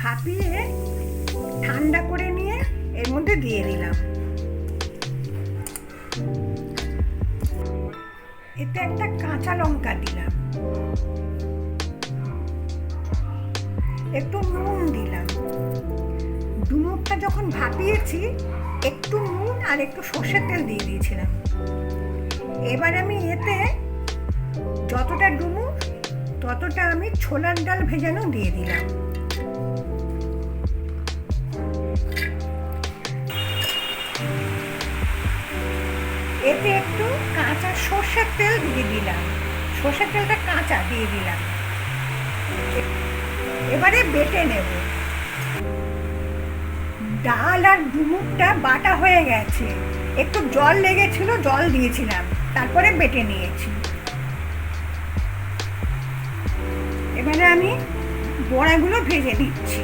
ভাপিয়ে ঠান্ডা করে নিয়ে এর মধ্যে দিয়ে দিলাম। এতে একটা কাঁচা লঙ্কা দিলাম, একটু নুন দিলাম। ডুমুরটা যখন ভাপিয়েছি একটু নুন আর একটু সর্ষের তেল দিয়ে দিয়েছিলাম। এবার আমি এতে যতটা ডুমুর ততটা আমি ছোলার ডাল ভেজানো দিয়ে দিলাম। এতে একটু কাঁচা সর্ষের তেল দিয়ে দিলাম, সর্ষের তেলটা কাঁচা দিয়ে দিলাম। এবারে বেটে নেব। ডাল আর ডুমুরটা বাটা হয়ে গেছে, একটু জল লেগেছিল, জল দিয়েছিলাম, তারপরে বেটে নিয়েছি। এবারে আমি বড়াগুলো ভেজে নিচ্ছি।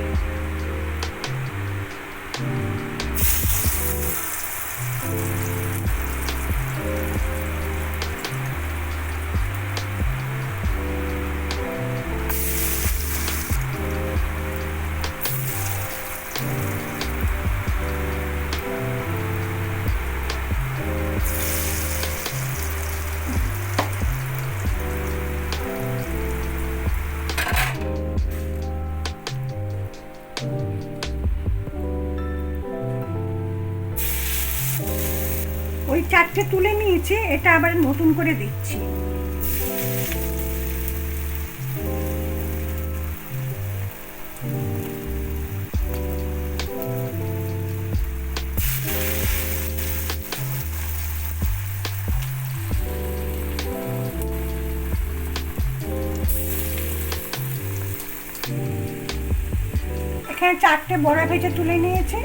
ওই 4টে তুলে নিয়েছি, এটা আবার নতুন করে দিচ্ছি। এখানে 4টে বড়া ভেজে তুলে নিয়েছে।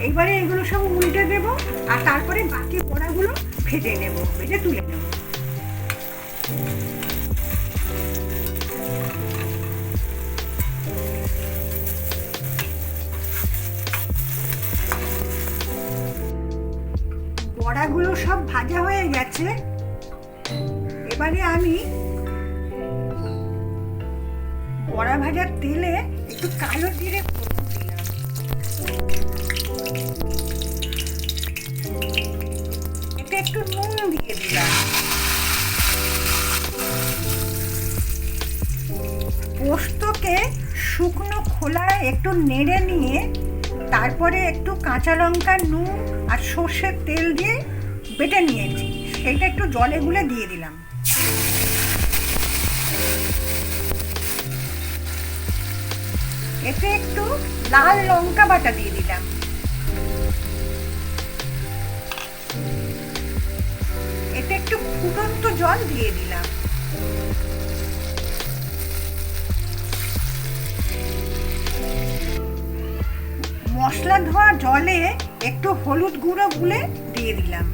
এবারে এগুলো সব উল্টে দেবো আর তারপরে বাকি বড়াগুলো ভেজে নেব, ভেজে তুলে নেব। বড়াগুলো সব ভাজা হয়ে গেছে। এবারে আমি বড়া ভাজার তেলে একটু কালো জিরে ফোড়ন দিলাম। এতে একটু নুন দিয়ে দিলাম। পোস্তকে শুকনো খোলায় একটু নেড়ে নিয়ে তারপরে একটু কাঁচা লঙ্কা, নুন আর সর্ষের তেল দিয়ে বেটে নিয়েছি, সেইটা একটু জলে গুলে দিয়ে দিলাম। এতে একটু লাল লঙ্কা বাটা দিয়ে দিলাম। এতে একটু ফুটন্ত জল দিয়ে দিলাম। মশলা ধোয়া জলে একটু হলুদ গুঁড়ো গুলে দিয়ে দিলাম।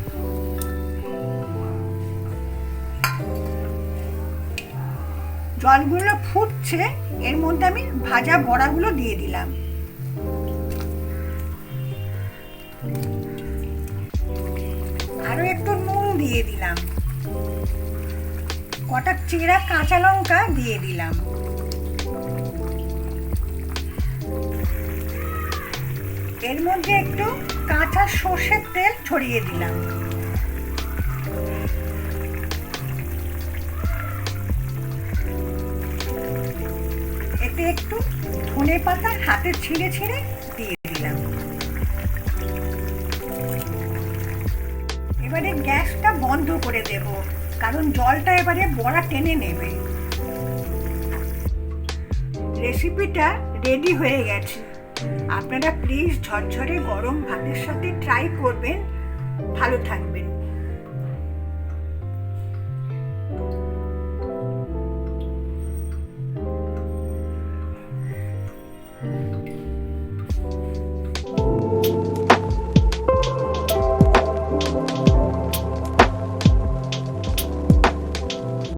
জলগুলো ফুটছে, এর মধ্যে আমি ভাজা বড়াগুলো দিয়ে দিলাম। আরো একটু নুন দিয়ে দিলাম, কটা চেরা কাঁচা লঙ্কা দিয়ে দিলাম। এর মধ্যে একটু কাঁচা সর্ষের তেল ছড়িয়ে দিলাম। এতে একটু ধনে পাতা হাতে ছিঁড়ে ছিঁড়ে দিয়ে দিলাম। এবারে গ্যাসটা বন্ধ করে দেব, কারণ জলটা এবারে বড়া টেনে নেবে। রেসিপিটা রেডি হয়ে গেছে। আপনারা প্লিজ ঝরঝরে গরম ভাতের সাথে ট্রাই করবেন। ভালো থাকবেন।